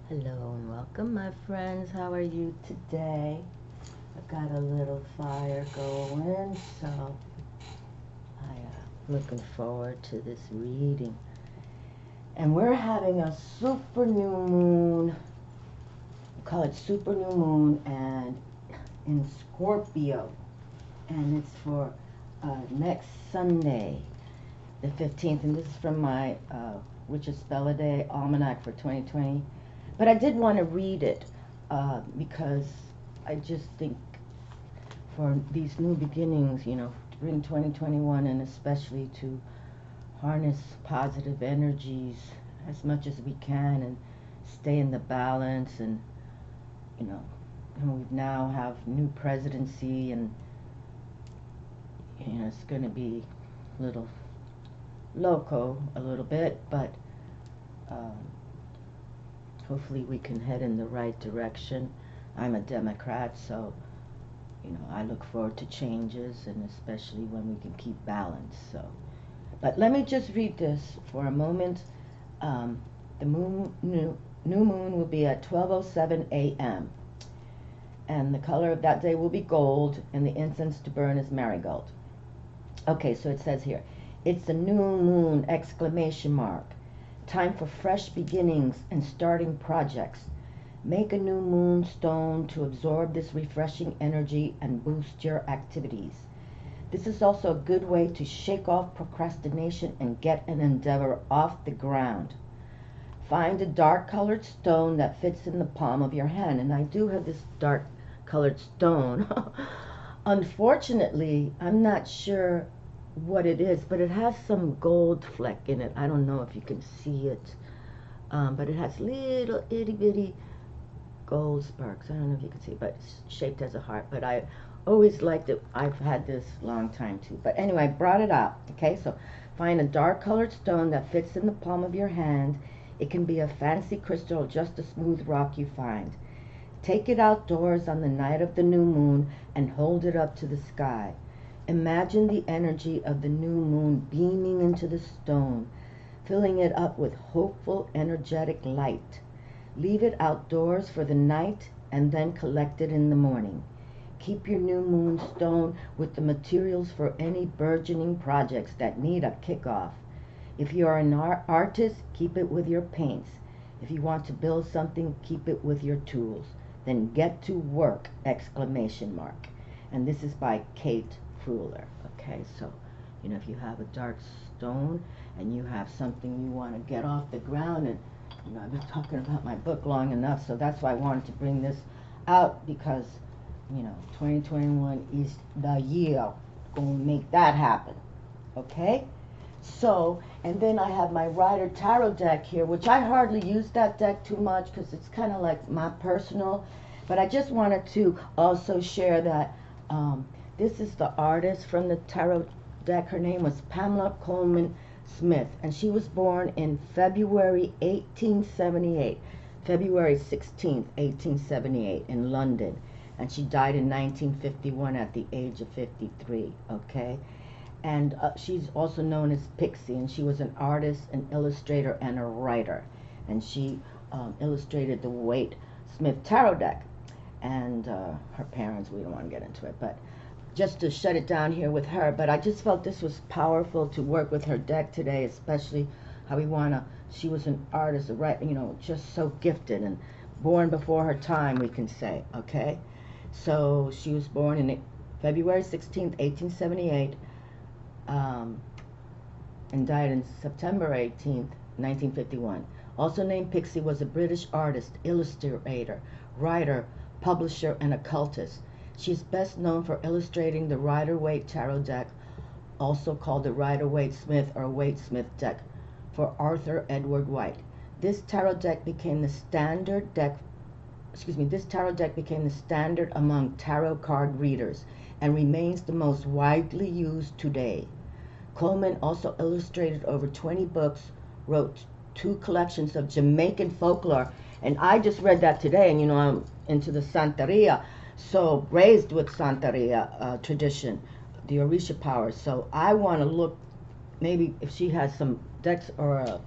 Hello and welcome, my friends. How are you today? I've got a little fire going, so I'm looking forward to this reading. And we're having a super new moon. We call it super new moon, and in Scorpio, and it's for next Sunday, the 15th. And this is from my Witch's Spell a Day Almanac for 2020. But I did want to read it because I just think for these new beginnings, to bring 2021 and especially to harness positive energies as much as we can and stay in the balance and we now have new presidency and it's going to be a little loco a little bit, but hopefully we can head in the right direction. I'm a Democrat, so I look forward to changes, and especially when we can keep balance. So, but let me just read this for a moment. The new moon will be at 12:07 a.m. and the color of that day will be gold, and the incense to burn is marigold. Okay, so it says here, it's the new moon, exclamation mark. Time for fresh beginnings and starting projects. Make a new moon stone to absorb this refreshing energy and boost your activities. This is also a good way to shake off procrastination and get an endeavor off the ground. Find a dark colored stone that fits in the palm of your hand. And I do have this dark colored stone. Unfortunately, I'm not sure what it is, but it has some gold fleck in it. I don't know if you can see it, but it has little itty bitty gold sparks. I don't know if you can see it, but it's shaped as a heart. But I always liked it. I've had this long time too. But anyway, I brought it out. Okay, so find a dark colored stone that fits in the palm of your hand. It can be a fancy crystal or just a smooth rock you find. Take it outdoors on the night of the new moon and hold it up to the sky. Imagine the energy of the new moon beaming into the stone, filling it up with hopeful, energetic light. Leave it outdoors for the night and then collect it in the morning. Keep your new moon stone with the materials for any burgeoning projects that need a kickoff. If you are an artist, keep it with your paints. If you want to build something, keep it with your tools. Then get to work, exclamation mark. And this is by Kate Fuller. Okay, so if you have a dark stone and you have something you want to get off the ground, and I've been talking about my book long enough, so that's why I wanted to bring this out, because 2021 is the year gonna make that happen. Okay, so, and then I have my Rider Tarot deck here, which I hardly use that deck too much because it's kind of like my personal, but I just wanted to also share that this is the artist from the tarot deck. Her name was Pamela Coleman Smith, and she was born in February 1878, February 16th, 1878, in London, and she died in 1951 at the age of 53, okay? And she's also known as Pixie, and she was an artist, an illustrator, and a writer, and she illustrated the Waite Smith Tarot deck, and her parents, we don't want to get into it, but just to shut it down here with her. But I just felt this was powerful to work with her deck today, especially how she was an artist, a writer, just so gifted and born before her time, we can say, okay? So she was born in February 16th, 1878, and died on September 18th, 1951. Also named Pixie, was a British artist, illustrator, writer, publisher, and occultist. She is best known for illustrating the Rider-Waite Tarot deck, also called the Rider-Waite-Smith or Waite-Smith deck, for Arthur Edward White. This tarot deck became the standard among tarot card readers and remains the most widely used today. Coleman also illustrated over 20 books, wrote 2 collections of Jamaican folklore, and I just read that today, and I'm into the Santeria, so raised with Santeria tradition, the Orisha power. So I want to look, maybe if she has some decks or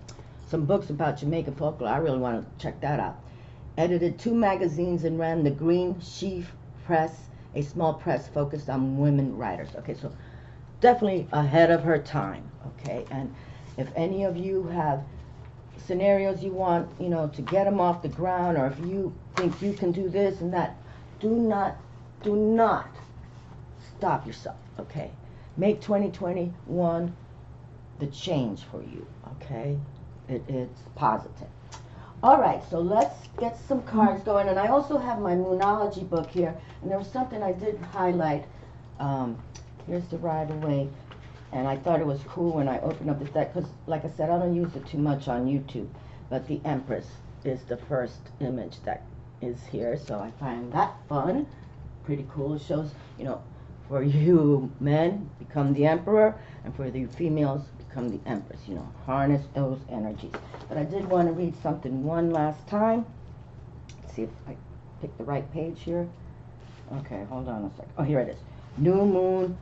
some books about Jamaican folklore, I really want to check that out. edited 2 magazines, and ran the Green Sheaf Press, a small press focused on women writers. Okay, so definitely ahead of her time. Okay, and if any of you have scenarios you want, to get them off the ground, or if you think you can do this and that, do not stop yourself. Okay, make 2021 the change for you. Okay, it's positive. All right, so let's get some cards going. And I also have my Moonology book here, and there was something I did highlight. Here's the Rider-Waite, and I thought it was cool when I opened up this deck, because like I said, I don't use it too much on YouTube, but the Empress is the first image that is here, so I find that fun. Pretty cool. It shows, for you men, become the Emperor, and for the females, become the Empress. Harness those energies. But I did want to read something one last time. Let's see if I pick the right page here. Okay, hold on a second. Oh, here it is. New moon.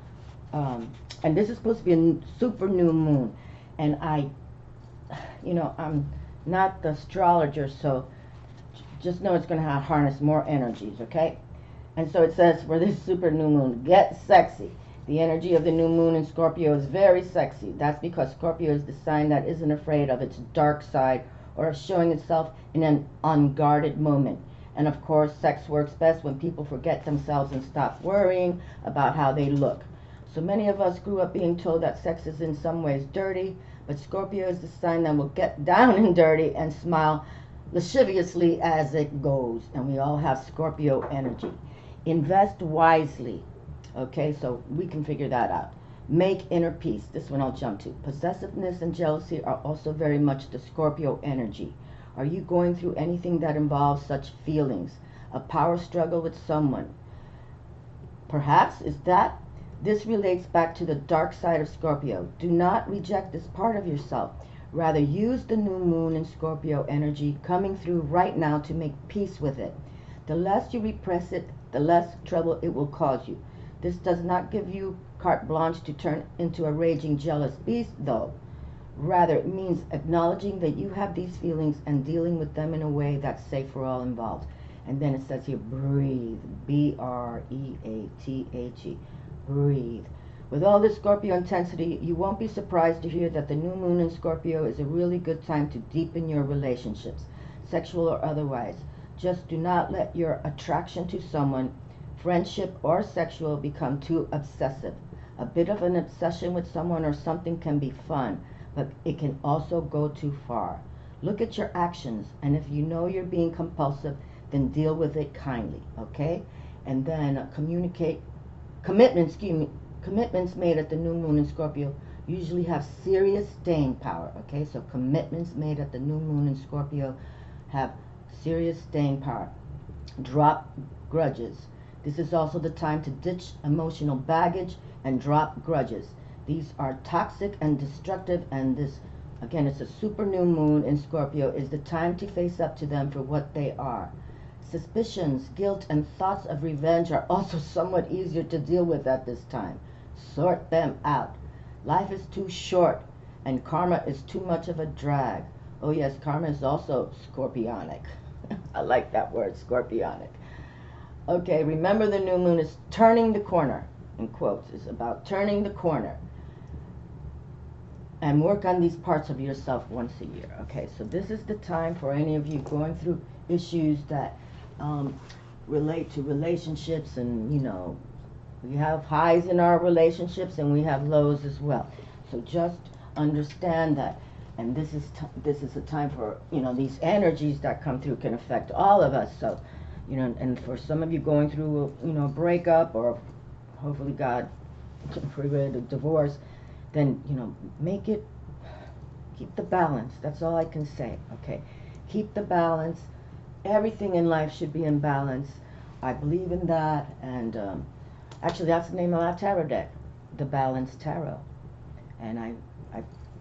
And this is supposed to be a super new moon. And I'm not the astrologer, so just know it's going to harness more energies, okay? And so it says, for this super new moon, get sexy. The energy of the new moon in Scorpio is very sexy. That's because Scorpio is the sign that isn't afraid of its dark side or of showing itself in an unguarded moment. And of course, sex works best when people forget themselves and stop worrying about how they look. So many of us grew up being told that sex is in some ways dirty, but Scorpio is the sign that will get down and dirty and smile lasciviously as it goes. And we all have Scorpio energy. Invest wisely. Okay, so we can figure that out. Make inner peace. This one I'll jump to. Possessiveness and jealousy are also very much the Scorpio energy. Are you going through anything that involves such feelings? A power struggle with someone? Perhaps is that? This relates back to the dark side of Scorpio. Do not reject this part of yourself. Rather, use the new moon in Scorpio energy coming through right now to make peace with it. The less you repress it, the less trouble it will cause you. This does not give you carte blanche to turn into a raging jealous beast, though. Rather, it means acknowledging that you have these feelings and dealing with them in a way that's safe for all involved. And then it says here, breathe. B-R-E-A-T-H-E. Breathe. With all this Scorpio intensity, you won't be surprised to hear that the new moon in Scorpio is a really good time to deepen your relationships, sexual or otherwise. Just do not let your attraction to someone, friendship or sexual, become too obsessive. A bit of an obsession with someone or something can be fun, but it can also go too far. Look at your actions, and if you know you're being compulsive, then deal with it kindly, okay? And then commitments made at the new moon in Scorpio usually have serious staying power, okay? So commitments made at the new moon in Scorpio have serious staying power. Drop grudges. This is also the time to ditch emotional baggage and drop grudges. These are toxic and destructive, and this, again, it's a super new moon in Scorpio, is the time to face up to them for what they are. Suspicions, guilt, and thoughts of revenge are also somewhat easier to deal with at this time. Sort them out. Life is too short, and karma is too much of a drag. Oh yes, karma is also scorpionic. I like that word, scorpionic. Okay, remember the new moon is turning the corner, in quotes. It's about turning the corner. And work on these parts of yourself once a year. Okay, so this is the time for any of you going through issues that relate to relationships, and we have highs in our relationships and we have lows as well. So just understand that, and this is a time for these energies that come through can affect all of us. So and for some of you going through a breakup, or hopefully God forbid a divorce, then keep the balance. That's all I can say. Okay, keep the balance. Everything in life should be in balance. I believe in that, and actually that's the name of our tarot deck, the Balanced Tarot. And I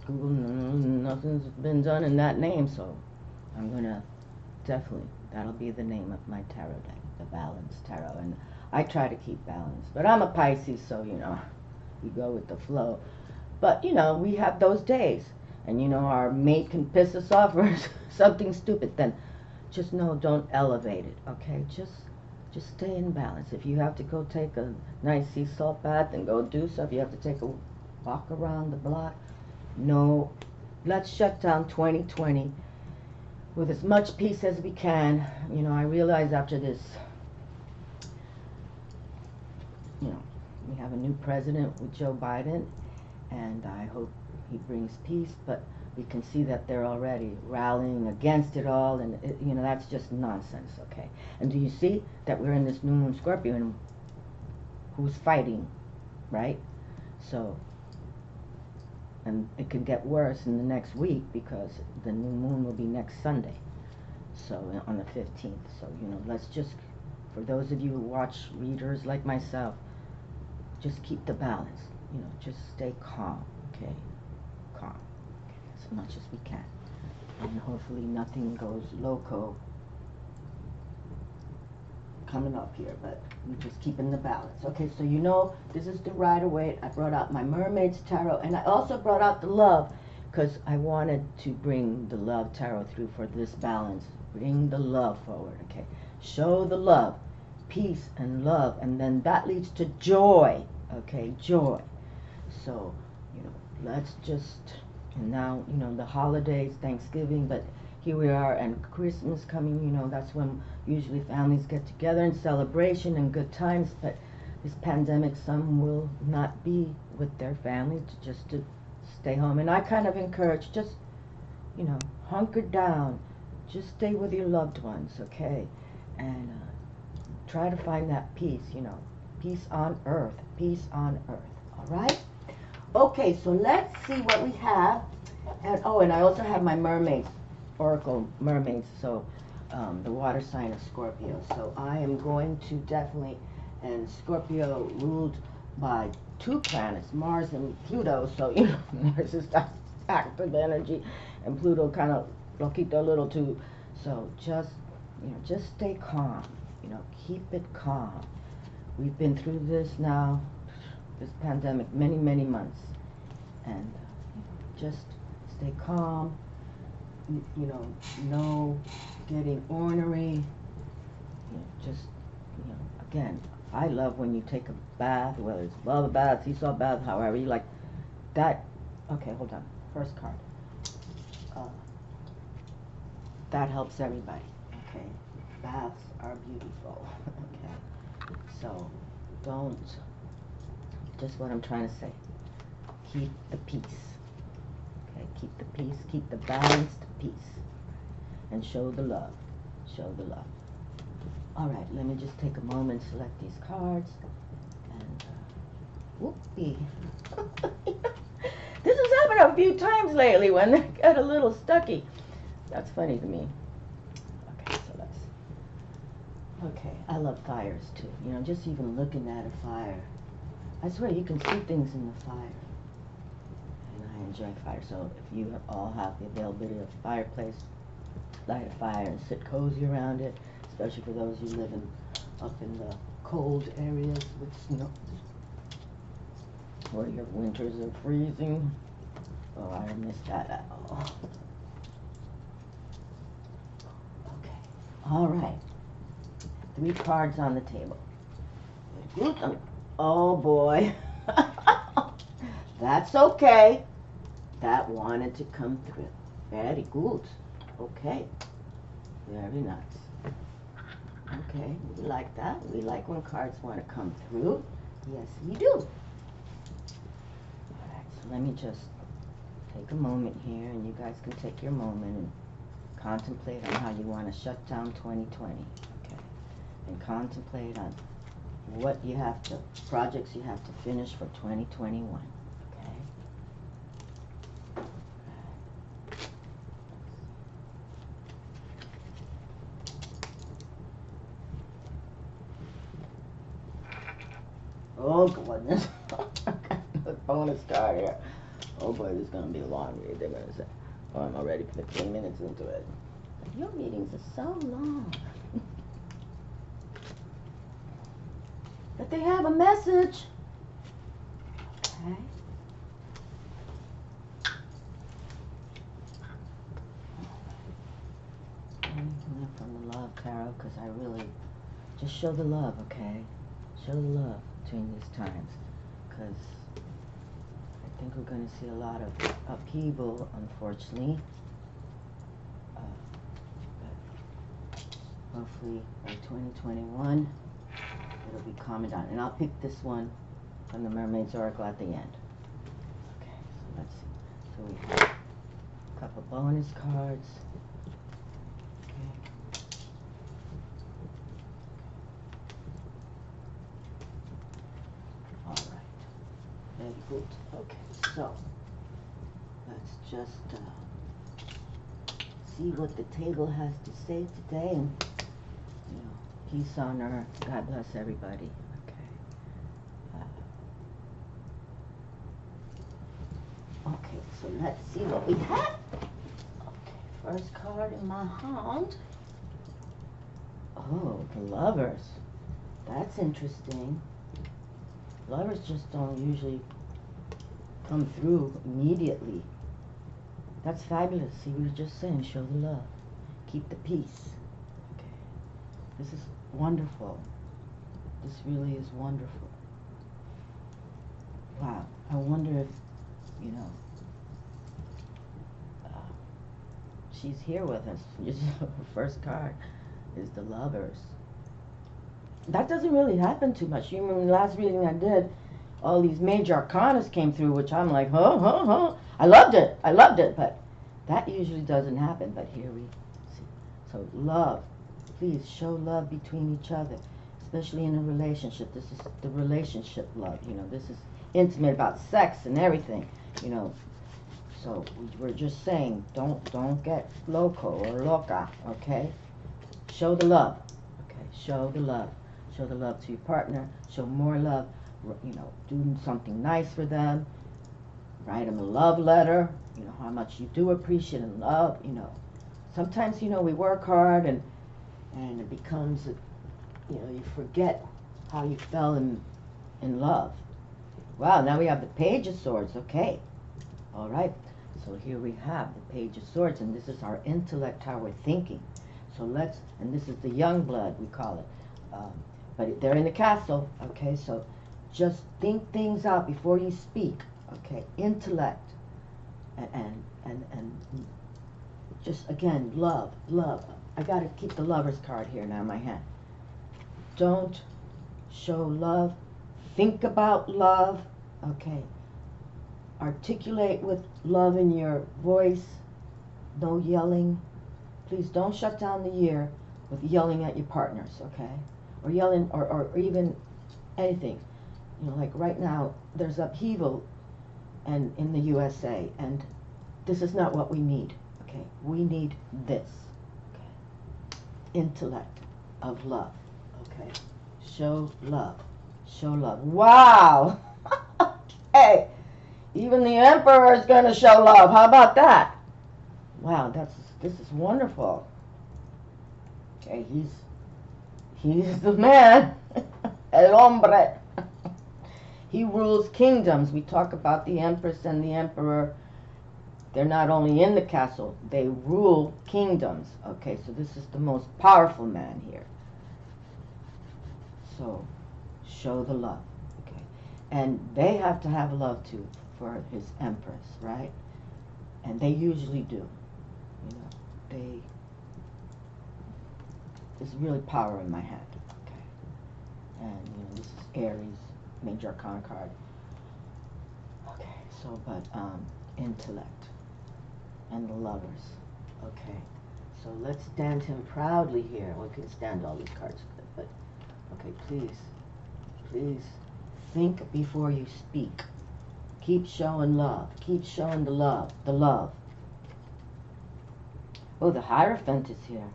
Googled, nothing's been done in that name, so I'm gonna definitely, that'll be the name of my tarot deck, the Balanced Tarot. And I try to keep balance, but I'm a Pisces, so we go with the flow. But we have those days, and our mate can piss us off or something stupid, then just know, don't elevate it, okay? Just stay in balance. If you have to go take a nice sea salt bath, and go do so. If you have to take a walk around the block, no, let's shut down 2020 with as much peace as we can. You know, I realize after this, you know, we have a new president with Joe Biden, and I hope he brings peace, but we can see that they're already rallying against it all, and you know, that's just nonsense, okay? And do you see that we're in this new moon Scorpio, and who's fighting, right? So, and it could get worse in the next week, because the new moon will be next Sunday, so on the 15th. So, you know, let's just, for those of you who watch readers like myself, just keep the balance, you know, just stay calm, okay? Calm, okay, as much as we can, and hopefully nothing goes loco coming up here, but we just keeping the balance. Okay, so you know, this is the Rider-Waite. I brought out my Mermaid's Tarot, and I also brought out the Love, because I wanted to bring the Love Tarot through for this balance. Bring the love forward, okay? Show the love, peace and love, and then that leads to joy, okay? Joy. So, you know, let's just, and now, you know, the holidays, Thanksgiving, but here we are, and Christmas coming, you know, that's when usually families get together in celebration and good times, but this pandemic, some will not be with their family, just to stay home. And I kind of encourage, just, you know, hunker down, just stay with your loved ones, okay? And try to find that peace, you know, peace on earth, all right? Okay, so let's see what we have. And oh, and I also have my mermaids, Oracle Mermaids, so the water sign of Scorpio. So I am going to definitely, and Scorpio ruled by two planets, Mars and Pluto, so, you know, Mars is that active energy, and Pluto kind of loquito a little too. So just, you know, just stay calm, you know, keep it calm. We've been through this now, this pandemic, many months, and just stay calm. You know, no getting ornery. You know, just, you know, again, I love when you take a bath, whether it's bubble bath, sea salt bath, however you like that. Okay, hold on. First card. That helps everybody. Okay, baths are beautiful. Okay, so don't. Just what I'm trying to say. Keep the peace. Okay, keep the peace. Keep the balanced peace. And show the love. Show the love. All right, let me just take a moment, select these cards, and whoopee. This has happened a few times lately when they get a little stucky. That's funny to me. Okay, so let's. Okay, I love fires too. You know, just even looking at a fire. I swear you can see things in the fire. And I enjoy fire. So if you all have the availability of a fireplace, light a fire and sit cozy around it, especially for those who live up in the cold areas with snow, or your winters are freezing. Oh, I don't miss that at all. Okay, all right. 3 cards on the table. Oh boy. That's okay. That wanted to come through. Very good. Okay. Very nice. Okay, we like that. We like when cards want to come through. Yes, we do. Alright, so let me just take a moment here, and you guys can take your moment and contemplate on how you want to shut down 2020. Okay. And contemplate on what you have to, projects you have to finish for 2021. Okay. Oh goodness. The bonus card here. Oh boy, this is going to be a long read. They're going to say, oh, I'm already 15 minutes into it. Your meetings are so long. But they have a message. Okay. Anything from love tarot, because I really just show the love, okay? Show the love between these times, because I think we're going to see a lot of upheaval, unfortunately. But hopefully by 2021 it'll be calming down. And I'll pick this one from the Mermaid's Oracle at the end. Okay, so let's see. So we have a couple bonus cards. Okay. All right. Very good. Okay, so let's just see what the table has to say today, and you know, peace on earth. God bless everybody. Okay, so let's see what we have. Okay, first card in my hand. Oh, the Lovers. That's interesting. Lovers just don't usually come through immediately. That's fabulous. See, we were just saying, show the love. Keep the peace. Okay. This is wonderful. This really is wonderful. Wow. I wonder if, you know, she's here with us. Her first card is the Lovers. That doesn't really happen too much. You remember the last reading I did, all these major arcanas came through, which I'm like, huh. I loved it, but that usually doesn't happen. But here we see. So love, please show love between each other, especially in a relationship. This is the relationship love. You know, this is intimate, about sex and everything. You know, so we're just saying, don't get loco or loca. Okay, show the love. Okay, show the love. Show the love to your partner. Show more love. You know, do something nice for them. Write them a love letter. You know, how much you do appreciate and love. You know, sometimes, you know, we work hard and it becomes, you know, you forget how you fell in love. Wow, now we have the Page of Swords. Okay. All right. So here we have the Page of Swords, and this is our intellect, how we're thinking. So let's, and this is the young blood, we call it. But they're in the castle, okay? So just think things out before you speak, okay? Intellect, and just, again, love. I got to keep the Lovers card here now in my hand. Don't show love. Think about love, okay? Articulate with love in your voice. No yelling. Please don't shut down the year with yelling at your partners, okay? Or yelling, or even anything. You know, like right now, there's upheaval and in the USA, and this is not what we need, okay? We need this, okay? Intellect of love, okay? Show love. Show love. Wow! Okay! Even the Emperor is going to show love. How about that? Wow, this is wonderful. Okay, he's the man. El hombre. He rules kingdoms. We talk about the Empress and the Emperor. They're not only in the castle, they rule kingdoms. Okay, so this is the most powerful man here. So, show the love. Okay, and they have to have love too for his Empress, right? And they usually do. You know, there's really power in my hand. Okay, and you know, this is Aries, Major Arcana card. Okay, so but intellect and the Lovers. Okay, so let's stand him proudly here. We can stand all these cards, but okay, please think before you speak. Keep showing love. Keep showing the love. The love. Oh, the Hierophant is here.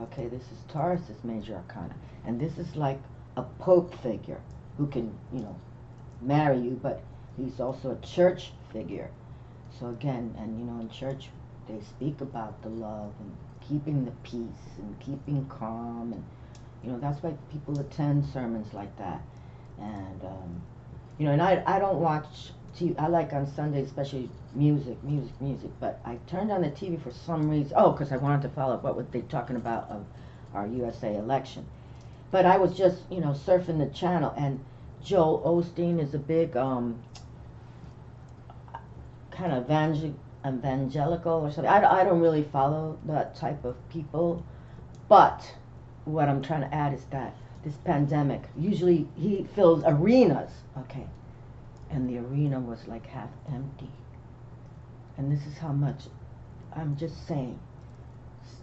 Okay, this is Taurus's Major Arcana. And this is like a pope figure who can, you know, marry you, but he's also a church figure. So again, and you know, in church, they speak about the love and keeping the peace and keeping calm. And, you know, that's why people attend sermons like that. And, you know, and I don't watch TV. I like on Sunday, especially music, but I turned on the TV for some reason. Oh, because I wanted to follow up what were they talking about our USA election. But I was just, you know, surfing the channel, and Joel Osteen is a big kind of evangelical or something. I don't really follow that type of people, but what I'm trying to add is that this pandemic, usually he fills arenas, okay, and the arena was like half empty. And this is how much, I'm just saying,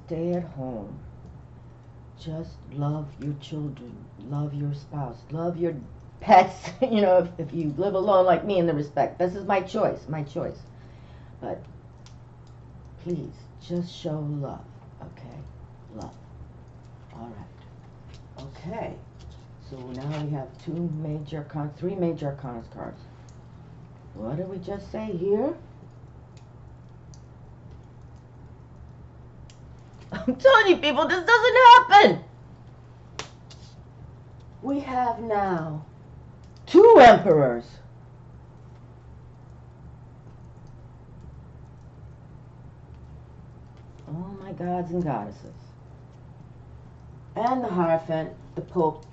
stay at home. Just love your children, love your spouse, love your pets. You know, if you live alone like me, in the respect, this is my choice, But please, just show love, okay? Love. All right. Okay. So now we have three major arcana cards. What did we just say here? I'm telling you, people, this doesn't happen. We have now 2 emperors. Oh my gods and goddesses. And the Hierophant, the Pope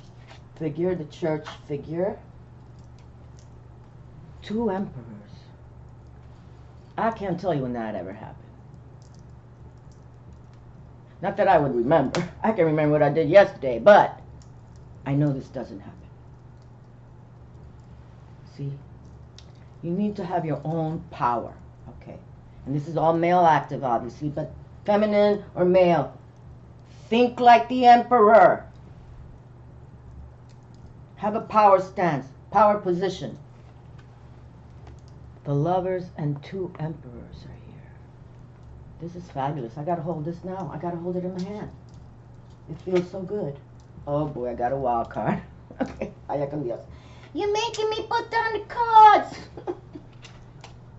figure, the church figure. 2 emperors. I can't tell you when that ever happened. Not that I would remember. I can remember what I did yesterday, but I know this doesn't happen. See? You need to have your own power, okay? And this is all male active, obviously, but feminine or male. Think like the emperor. Have a power stance, power position. The Lovers and 2 emperors are here. This is fabulous. I gotta hold this now. I gotta hold it in my hand. It feels so good. Oh boy, I got a wild card. Okay, you're making me put down the cards.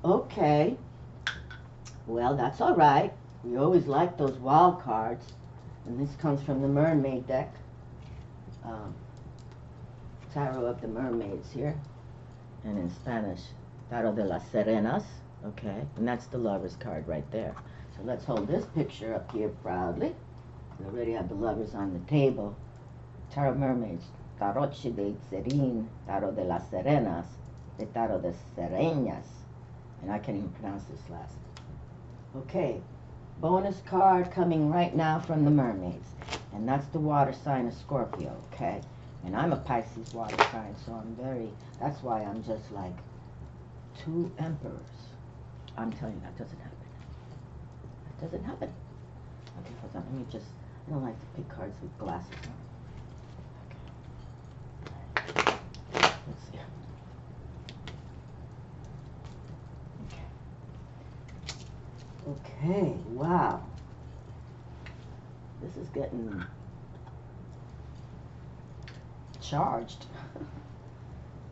Okay. Well, that's all right. We always like those wild cards. And this comes from the Mermaid deck. Tarot of the Mermaids here. And in Spanish, Tarot de las Serenas. Okay, and that's the Lovers card right there. So let's hold this picture up here proudly. We already have the Lovers on the table. Tarot Mermaids. Tarot de Serin, Tarot de las Serenas, the Tarot de Sereñas. And I can't even pronounce this last. Okay, bonus card coming right now from the Mermaids. And that's the water sign of Scorpio, okay? And I'm a Pisces water sign, so that's why I'm just like 2 emperors. I'm telling you, that doesn't happen. That doesn't happen. Okay, hold on, let me just, I don't like to pick cards with glasses on. Okay. Let's see. Okay, wow. This is getting charged.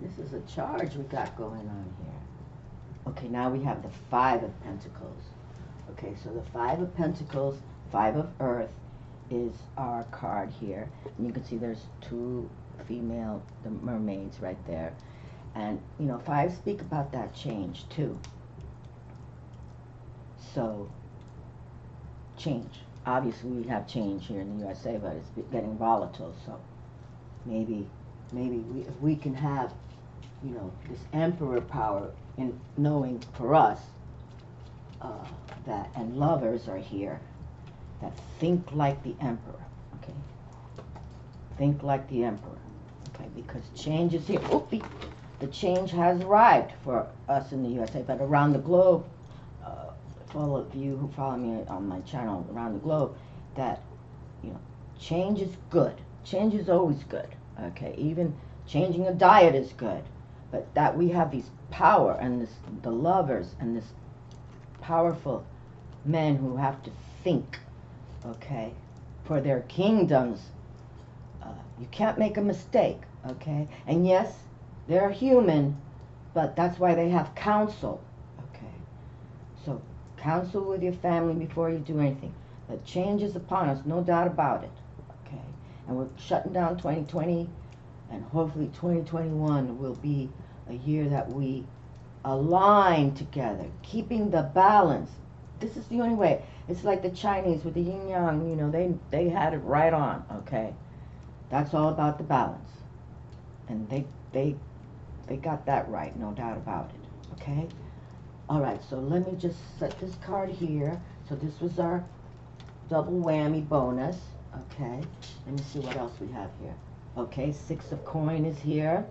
This is a charge we got going on here. Okay, now we have the 5 of Pentacles. Okay, so the 5 of Pentacles, 5 of Earth is our card here. And you can see there's 2 female mermaids right there. And, you know, 5 speak about that change too. So, change. Obviously, we have change here in the USA, but it's getting volatile. So, maybe if we can have, you know, this emperor power in knowing for us that, and Lovers are here, that think like the emperor, okay? Think like the emperor, okay? Because change is here. Oopie. The change has arrived for us in the USA, but around the globe, for all of you who follow me on my channel around the globe, that, you know, change is good. Change is always good, okay? Even changing a diet is good. But that we have these power and the Lovers and this powerful men who have to think, okay, for their kingdoms. You can't make a mistake, okay? And yes, they're human, but that's why they have counsel, okay? So counsel with your family before you do anything. The change is upon us, no doubt about it, okay? And we're shutting down 2020, and hopefully 2021 will be a year that we align together, keeping the balance. This is the only way. It's like the Chinese with the yin yang, you know, they had it right on, okay? That's all about the balance. And they got that right, no doubt about it, okay? All right, so let me just set this card here. So this was our double whammy bonus, okay? Let me see what else we have here. Okay, 6 of coin is here.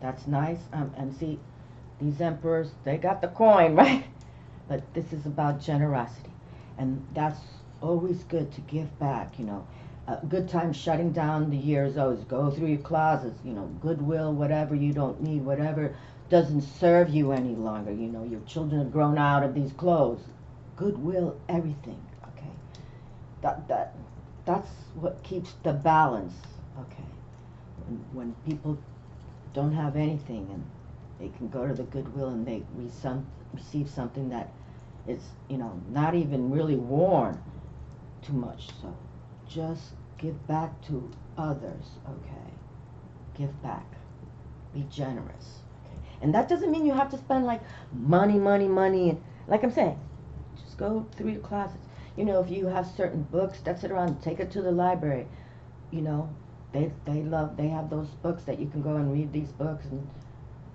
That's nice. And see, these emperors, they got the coin, right? But this is about generosity. And that's always good to give back, you know. A good time shutting down the year is always go through your closets, you know, Goodwill, whatever you don't need, whatever doesn't serve you any longer. You know, your children have grown out of these clothes. Goodwill, everything, okay? That's what keeps the balance, okay? When people don't have anything and they can go to the Goodwill and they receive something that is, you know, not even really worn too much. So just give back to others, okay? Give back. Be generous, okay? And that doesn't mean you have to spend like money. Like I'm saying, just go through your closets. You know, if you have certain books that sit around, take it to the library. You know, they have those books that you can go and read these books and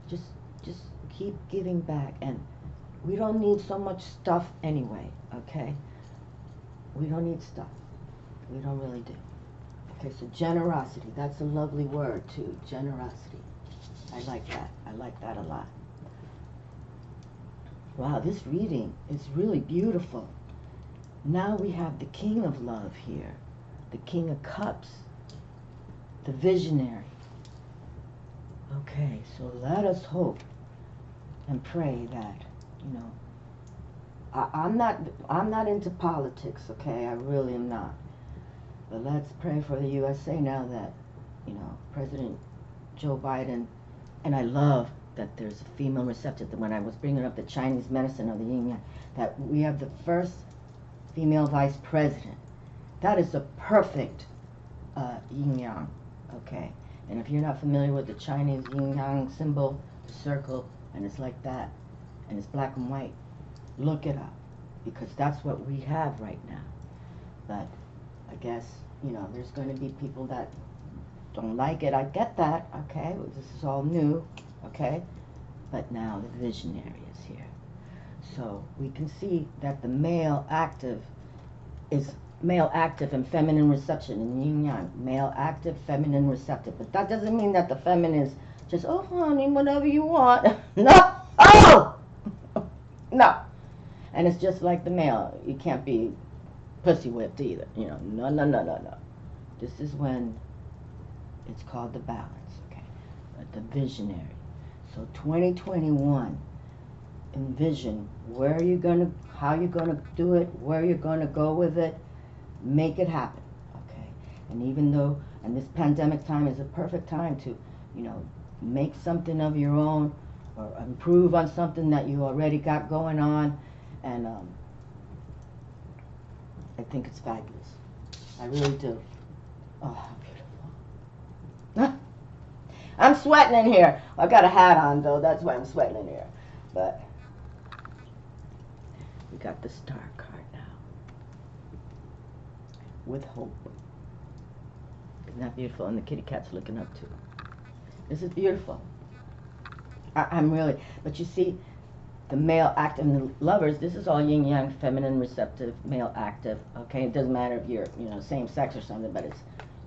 just keep giving back. And we don't need so much stuff anyway, okay? We don't need stuff. We don't really do. Okay, so generosity, that's a lovely word too, generosity. I like that. I like that a lot. Wow, this reading is really beautiful. Now we have the King of Love here, the King of Cups, the Visionary. Okay, so let us hope and pray that, you know, I'm not into politics, okay? I really am not. But let's pray for the USA now that, you know, President Joe Biden, and I love that there's a female receptive. When I was bringing up the Chinese medicine of the yin yang, that we have the first female vice president. That is a perfect yin yang, okay? And if you're not familiar with the Chinese yin yang symbol, the circle, and it's like that, and it's black and white, look it up, because that's what we have right now. But I guess, you know, there's going to be people that don't like it. I get that, okay? This is all new, okay? But now the visionary is here. So we can see that the male active is male active and feminine reception in yin yang. Male active, feminine receptive. But that doesn't mean that the feminine is just, oh honey, whatever you want. No! Oh! No. And it's just like the male. You can't be pussy whipped either. You know, no. This is when it's called the balance, okay? But the visionary. So 2021, envision where you're gonna, how you're gonna do it, where you're gonna go with it, make it happen, okay? And even though, and this pandemic time is a perfect time to, you know, make something of your own or improve on something that you already got going on, and I think it's fabulous. I really do. Oh, how beautiful. I'm sweating in here. I've got a hat on, though. That's why I'm sweating in here. But we got the star card now. With hope. Isn't that beautiful? And the kitty cat's looking up, too. This is beautiful. I'm really... But you see, the male active and the lovers, this is all yin-yang, feminine, receptive, male active, okay? It doesn't matter if you're, you know, same sex or something, but it's,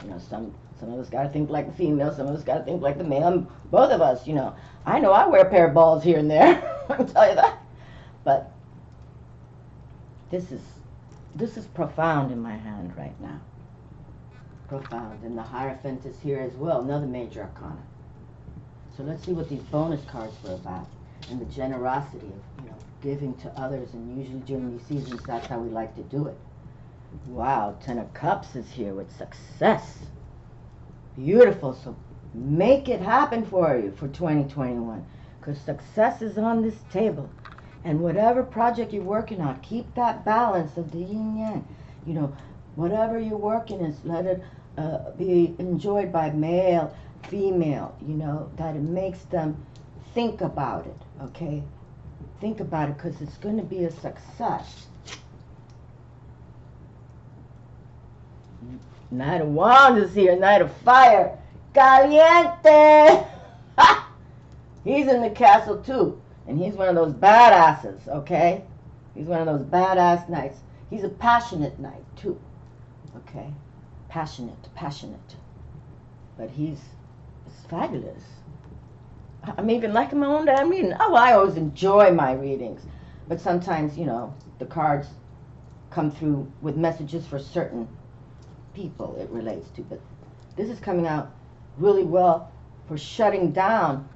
you know, some of us got to think like the female, some of us got to think like the male, and both of us, you know. I know I wear a pair of balls here and there, I can tell you that. But this is profound in my hand right now. Profound. And the Hierophant is here as well, another major arcana. So let's see what these bonus cards were about. And the generosity of, you know, giving to others, and usually during these seasons, that's how we like to do it. Wow, 10 of Cups is here with success. Beautiful. So make it happen for you for 2021, because success is on this table. And whatever project you're working on, keep that balance of the yin yang. You know, whatever you're working is, let it be enjoyed by male, female, you know, that it makes them think about it, okay? Think about it, because it's going to be a success. Knight of Wands is here. Knight of Fire. Caliente. He's in the castle too. And he's one of those badasses, okay? He's one of those badass knights. He's a passionate knight too, okay? Passionate. But he's fabulous. I'm even liking my own damn reading. Oh, I always enjoy my readings. But sometimes, you know, the cards come through with messages for certain people it relates to. But this is coming out really well for shutting down.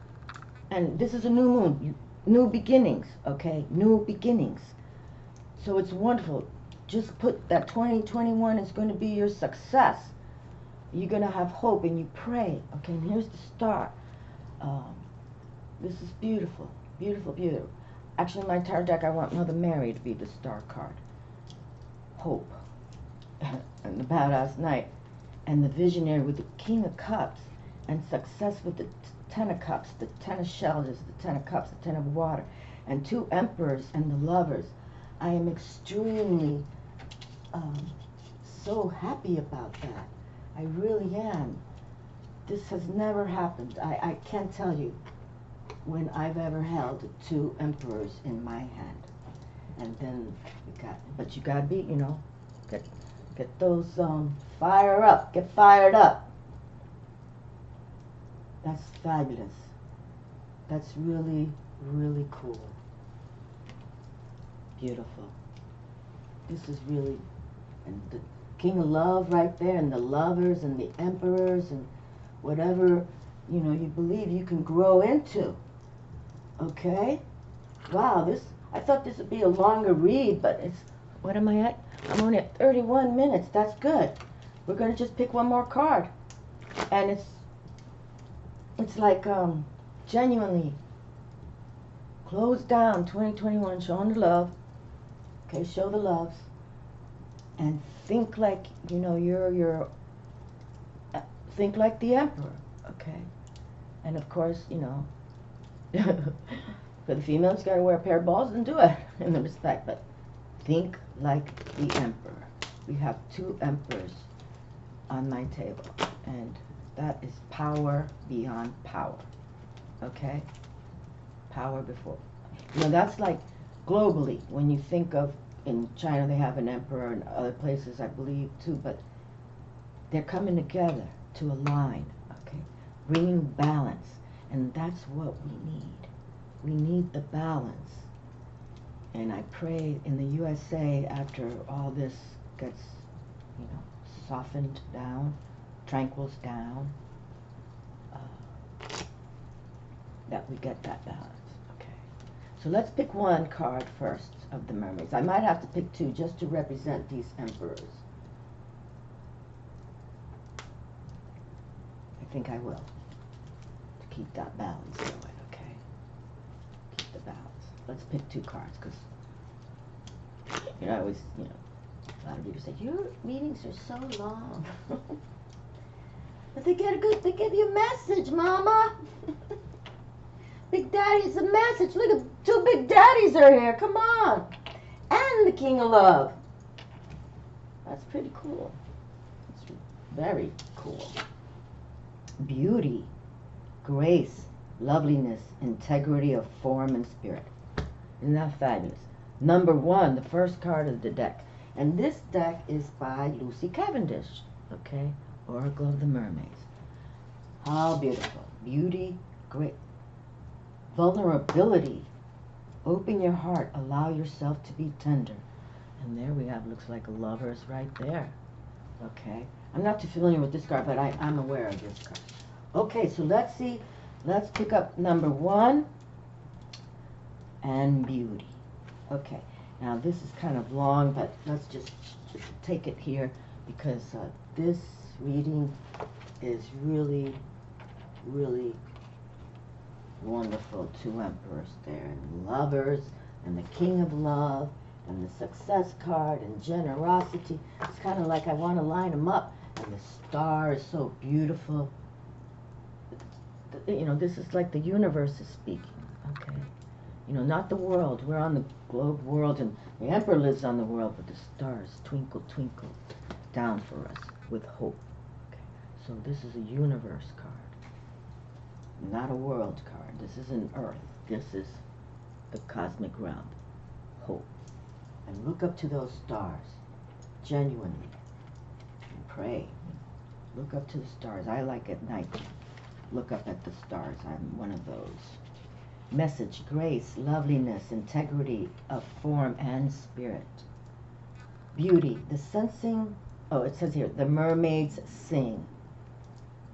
And this is a new moon. New beginnings, okay? New beginnings. So it's wonderful. Just put that 2021 is going to be your success. You're going to have hope and you pray. Okay, and here's the star. This is beautiful. Beautiful, beautiful. Actually, my tarot deck, I want Mother Mary to be the star card. Hope. And the badass knight. And the visionary with the King of Cups. And success with the Ten of Cups. The Ten of Shells is the Ten of Cups, the Ten of Water. And two Emperors and the Lovers. I am extremely so happy about that. I really am. This has never happened. I can't tell you when I've ever held two Emperors in my hand. And then but you gotta be, you know, get those fire up, get fired up. That's fabulous. That's really, really cool. Beautiful. This is really, and the King of Love right there, and the Lovers, and the Emperors, and whatever, you know, you believe you can grow into. Okay? Wow, I thought this would be a longer read, but it's, what am I at? I'm only at 31 minutes. That's good. We're going to just pick one more card. And it's like, genuinely, close down 2021, showing the love. Okay, show the loves. And think like, you know, think like the Emperor, okay? And of course, you know, for the females, you gotta wear a pair of balls and do it in the respect, but think like the Emperor. We have two Emperors on my table, and that is power beyond power, okay? Power before. You know, that's like globally, when you think of, in China they have an emperor, and other places I believe too, but they're coming together to align, okay? Bringing balance, and that's what we need. We need the balance. And I pray in the USA, after all this gets, you know, softened down, tranquils down, that we get that balance. So let's pick one card first of the mermaids. I might have to pick two just to represent these emperors. I think I will. To keep that balance going, okay? Keep the balance. Let's pick two cards, because, you know, I always, you know, a lot of you say, your readings are so long. But they give you a message, Mama. Big Daddy's a message. Look at two Big Daddies are here. Come on. And the King of Love. That's pretty cool. It's very cool. Beauty, grace, loveliness, integrity of form and spirit. Isn't that fabulous? Number one, the first card of the deck. And this deck is by Lucy Cavendish. Okay? Oracle of the Mermaids. How beautiful. Beauty, great. Vulnerability. Open your heart. Allow yourself to be tender. And there we have, looks like Lovers right there. Okay. I'm not too familiar with this card, but I'm aware of this card. Okay, so let's see. Let's pick up number one. And beauty. Okay. Now this is kind of long, but let's just take it here, because this reading is really, really wonderful. Two Emperors there, and Lovers, and the King of Love, and the Success card, and Generosity. It's kind of like I want to line them up, and the star is so beautiful. You know, this is like the universe is speaking, okay? You know, not the world. We're on the globe world, and the Emperor lives on the world, but the stars twinkle, twinkle down for us. with hope. Okay. So this is a universe card, not a world card. This isn't Earth. This is the cosmic realm. Hope. And look up to those stars, genuinely, and pray. Look up to the stars. I like at night, look up at the stars. I'm one of those. Message, grace, loveliness, integrity of form and spirit. Beauty, the sensing, oh, it says here, the mermaids sing.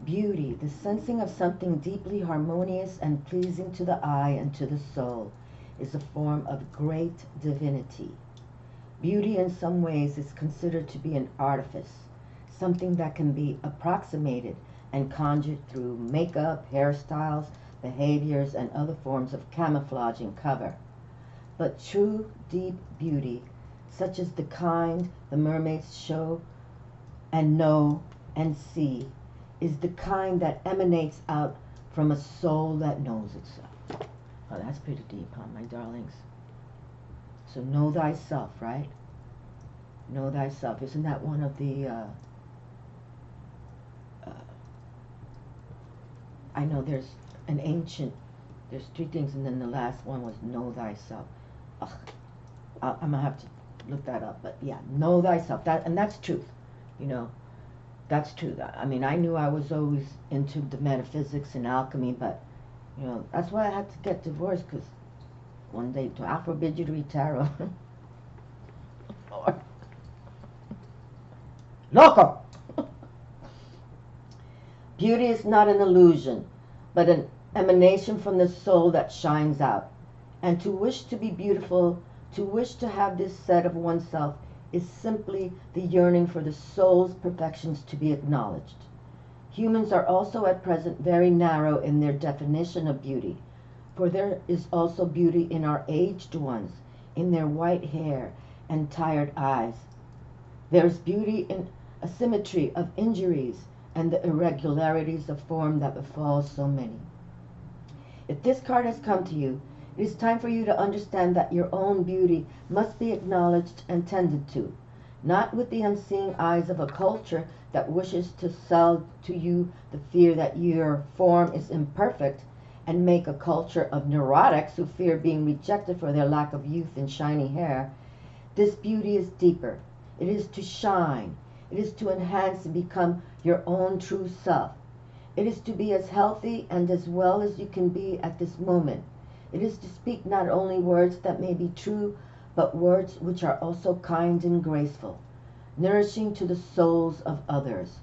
Beauty, the sensing of something deeply harmonious and pleasing to the eye and to the soul, is a form of great divinity. Beauty in some ways is considered to be an artifice, something that can be approximated and conjured through makeup, hairstyles, behaviors, and other forms of camouflage and cover. But true, deep beauty, such as the kind the mermaids show and know and see, is the kind that emanates out from a soul that knows itself. Oh, that's pretty deep, huh, my darlings? So know thyself, right? Know thyself. Isn't that one of the, I know there's an ancient, there's three things, and then the last one was know thyself. Ugh, I'm going to have to look that up, but yeah, know thyself. That, and that's truth, you know. That's true. I mean, I knew I was always into the metaphysics and alchemy, but, you know, that's why I had to get divorced, because one day to Afrobiduary Tarot. Lord. Loco! Beauty is not an illusion, but an emanation from the soul that shines out. And to wish to be beautiful, to wish to have this said of oneself, is simply the yearning for the soul's perfections to be acknowledged. Humans are also at present very narrow in their definition of beauty, for there is also beauty in our aged ones, in their white hair and tired eyes. There is beauty in asymmetry of injuries and the irregularities of form that befall so many. If this card has come to you, it is time for you to understand that your own beauty must be acknowledged and tended to, not with the unseeing eyes of a culture that wishes to sell to you the fear that your form is imperfect, and make a culture of neurotics who fear being rejected for their lack of youth and shiny hair. This beauty is deeper. It is to shine. It is to enhance and become your own true self. It is to be as healthy and as well as you can be at this moment. It is to speak not only words that may be true, but words which are also kind and graceful, nourishing to the souls of others,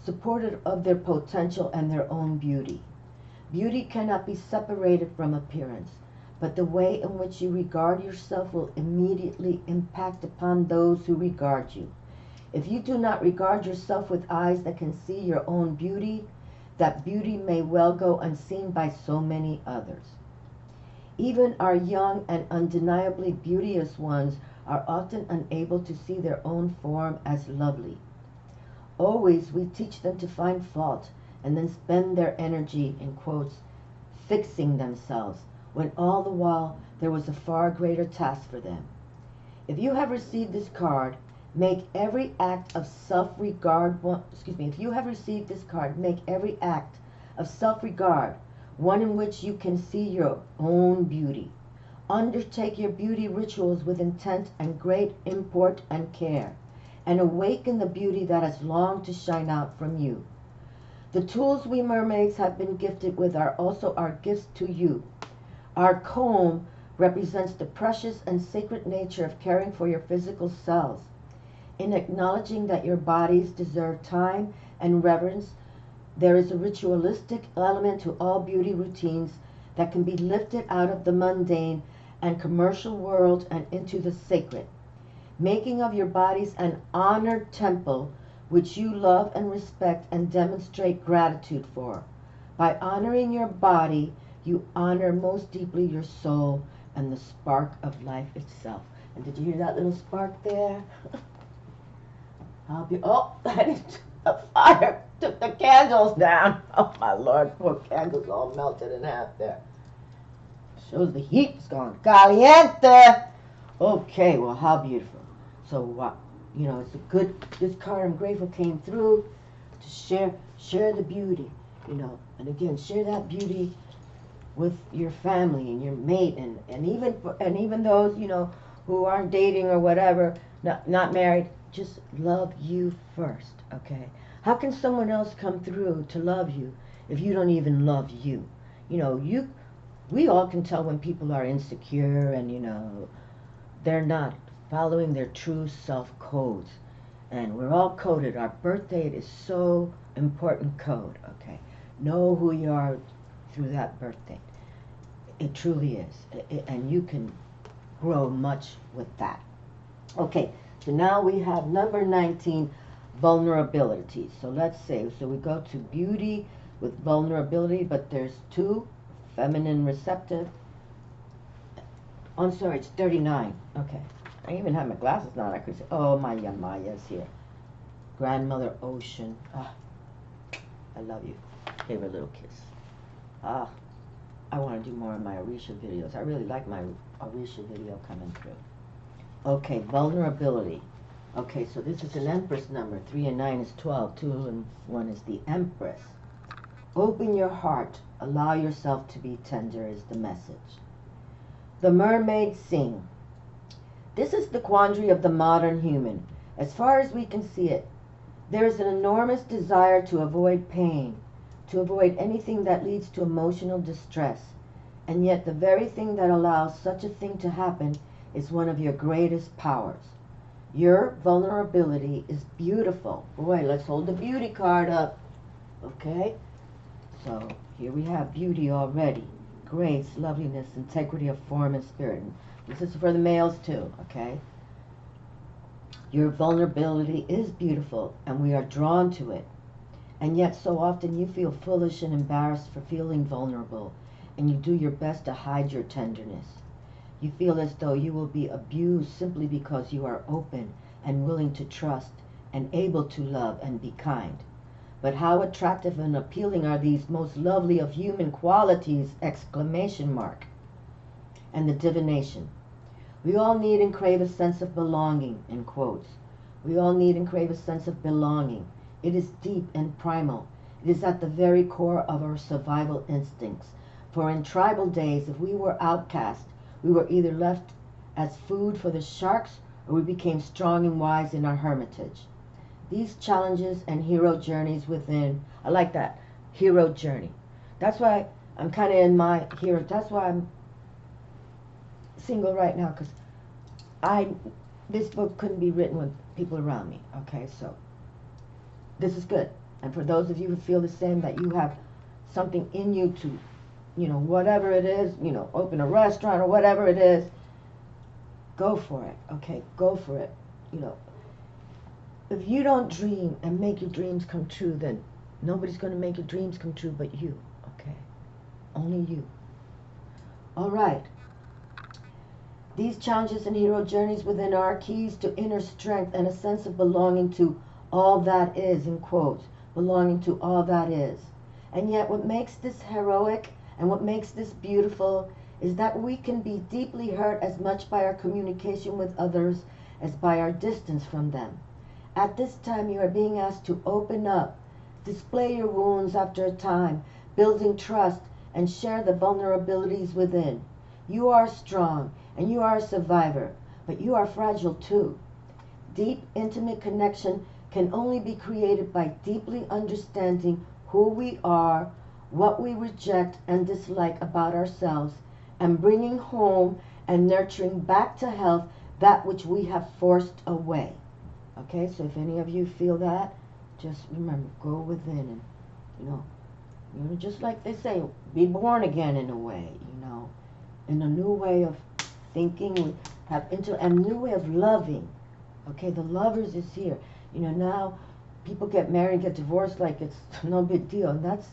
supportive of their potential and their own beauty. Beauty cannot be separated from appearance, but the way in which you regard yourself will immediately impact upon those who regard you. If you do not regard yourself with eyes that can see your own beauty, that beauty may well go unseen by so many others. Even our young and undeniably beauteous ones are often unable to see their own form as lovely. Always we teach them to find fault and then spend their energy, in quotes, fixing themselves, when all the while there was a far greater task for them. If you have received this card, make every act of self-regard, if you have received this card, make every act of self-regard one in which you can see your own beauty. Undertake your beauty rituals with intent and great import and care, and awaken the beauty that has longed to shine out from you. The tools we mermaids have been gifted with are also our gifts to you. Our comb represents the precious and sacred nature of caring for your physical selves. In acknowledging that your bodies deserve time and reverence, there is a ritualistic element to all beauty routines that can be lifted out of the mundane and commercial world and into the sacred, making of your bodies an honored temple which you love and respect and demonstrate gratitude for. By honoring your body, you honor most deeply your soul and the spark of life itself. And did you hear that little spark there? Oh, that is a fire. Took the candles down. Oh my Lord, poor candles all melted in half there. Shows the heat's gone caliente. Okay, well, how beautiful. So You know, it's a good, this card I'm grateful came through to share the beauty, you know. And again, share that beauty with your family and your mate, and even those, you know, who aren't dating or whatever, not married. Just love you first, okay? How can someone else come through to love you if you don't even love you? You know, we all can tell when people are insecure and, you know, they're not following their true self codes. And we're all coded. Our birth date is so important code, okay? Know who you are through that birth date. It truly is. And you can grow much with that. Okay, so now we have number 19, vulnerability. So let's say, so we go to beauty with vulnerability, but there's 2, feminine receptive. I'm sorry, it's 39. Okay. I even have my glasses on. I could say, oh, my Yamaya's here. Grandmother Ocean. Ah, I love you. Gave her a little kiss. Ah, I want to do more of my Orisha videos. I really like my Orisha video coming through. Okay, vulnerability. Okay, so this is an Empress number. 3 and 9 is 12. 2 and 1 is the Empress. Open your heart. Allow yourself to be tender is the message. The mermaids sing. This is the quandary of the modern human. As far as we can see it, there is an enormous desire to avoid pain, to avoid anything that leads to emotional distress. And yet the very thing that allows such a thing to happen is one of your greatest powers. Your vulnerability is beautiful. Boy, let's hold the beauty card up. Okay? So here we have beauty already. Grace, loveliness, integrity of form and spirit. And this is for the males too, okay? Your vulnerability is beautiful, and we are drawn to it. And yet so often you feel foolish and embarrassed for feeling vulnerable, and you do your best to hide your tenderness. You feel as though you will be abused simply because you are open and willing to trust and able to love and be kind. But how attractive and appealing are these most lovely of human qualities, exclamation mark. And the divination. We all need and crave a sense of belonging, in quotes. We all need and crave a sense of belonging. It is deep and primal. It is at the very core of our survival instincts. For in tribal days, if we were outcast, we were either left as food for the sharks or we became strong and wise in our hermitage. These challenges and hero journeys within, I like that, hero journey. That's why I'm kind of in my hero, that's why I'm single right now, because this book couldn't be written with people around me, okay, so this is good. And for those of you who feel the same, that you have something in you to, you know, whatever it is, you know, open a restaurant or whatever it is, go for it, okay, go for it, you know. If you don't dream and make your dreams come true, then nobody's going to make your dreams come true but you, okay? Only you. All right. These challenges and hero journeys within are keys to inner strength and a sense of belonging to all that is, in quotes, belonging to all that is. And yet what makes this heroic and what makes this beautiful is that we can be deeply hurt as much by our communication with others as by our distance from them. At this time, you are being asked to open up, display your wounds after a time, building trust, and share the vulnerabilities within. You are strong, and you are a survivor, but you are fragile too. Deep, intimate connection can only be created by deeply understanding who we are, what we reject and dislike about ourselves, and bringing home and nurturing back to health that which we have forced away. Okay, so if any of you feel that, just remember, go within and, you know, just like they say, be born again in a way, you know, in a new way of thinking, and a new way of loving. Okay, the lovers is here. You know, now people get married, get divorced like it's no big deal, and that's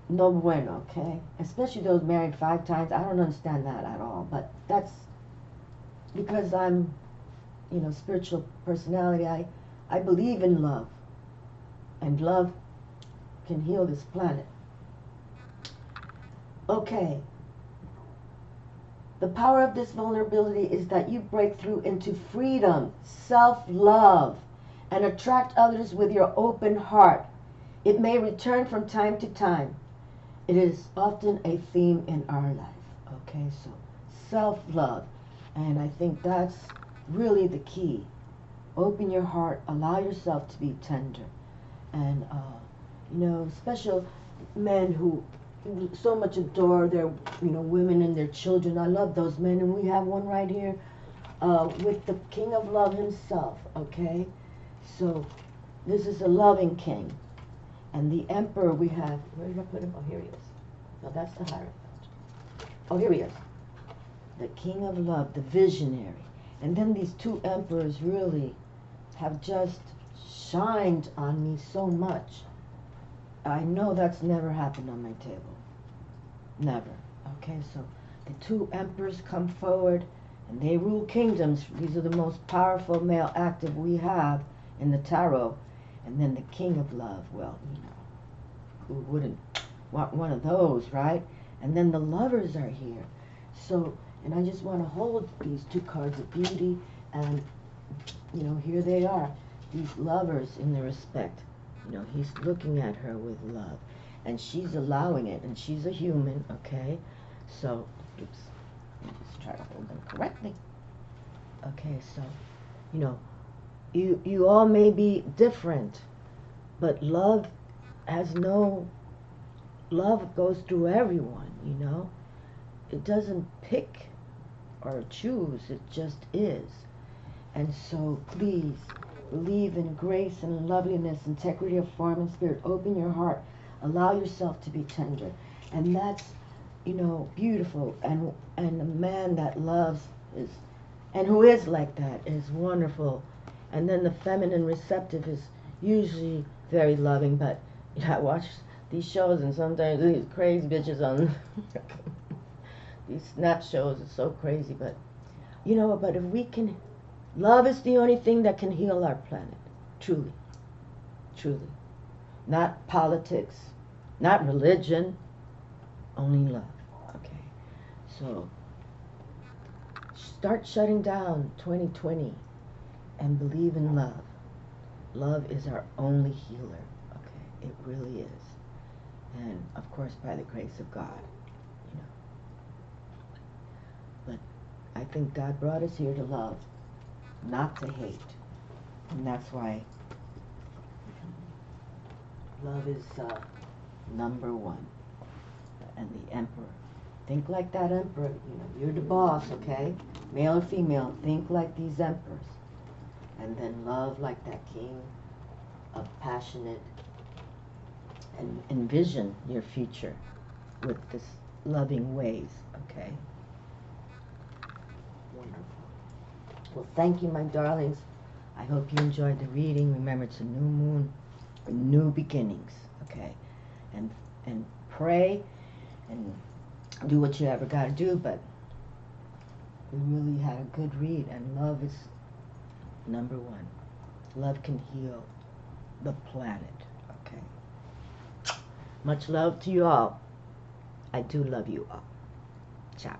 no bueno, okay? Especially those married 5 times. I don't understand that at all, but that's because I'm, you know, spiritual personality. I believe in love, and love can heal this planet. Okay. The power of this vulnerability is that you break through into freedom, self-love, and attract others with your open heart. It may return from time to time. It is often a theme in our life. Okay, so self-love. And I think that's really the key. Open your heart, allow yourself to be tender. And, special men who so much adore their, women and their children. I love those men, and we have one right here with the King of Love himself, okay? So this is a loving king. And the Emperor we have, where did I put him? Oh, here he is. No, that's the Hierophant. Oh, here he is. The King of Love, the visionary. And then these two emperors really have just shined on me so much. I know that's never happened on my table. Never. Okay, so the two emperors come forward and they rule kingdoms. These are the most powerful male active we have in the tarot. And then the King of Love, well, who wouldn't want one of those, right? And then the Lovers are here. So, and I just want to hold these two cards of beauty, and, here they are. These lovers in their respect. He's looking at her with love, and she's allowing it, and she's a human, okay? So, oops, let me just try to hold them correctly. Okay, so, you all may be different, but love goes through everyone, It doesn't pick or choose, it just is. And so please believe in grace and loveliness, integrity of form and spirit. Open your heart, allow yourself to be tender. And that's, beautiful. And a man that loves is, and who is like that, is wonderful. And then the feminine receptive is usually very loving, but I watch these shows and sometimes these crazy bitches on these snap shows are so crazy, but but if we can, love is the only thing that can heal our planet, truly, truly. Not politics, not religion, only love, okay? So start shutting down 2020 and believe in love. Love is our only healer, okay? It really is. And of course by the grace of God, But I think God brought us here to love, not to hate. And that's why love is number one. And the Emperor. Think like that Emperor. You're the boss, okay? Male or female, think like these emperors. And then love like that king of passionate, and envision your future with this loving ways, okay? Wonderful. Well, thank you, my darlings. I hope you enjoyed the reading. Remember, it's a new moon, new beginnings, okay? And pray and do what you ever got to do, but we really had a good read, and love is number one. Love can heal the planet, okay? Much love to you all. I do love you all. Ciao.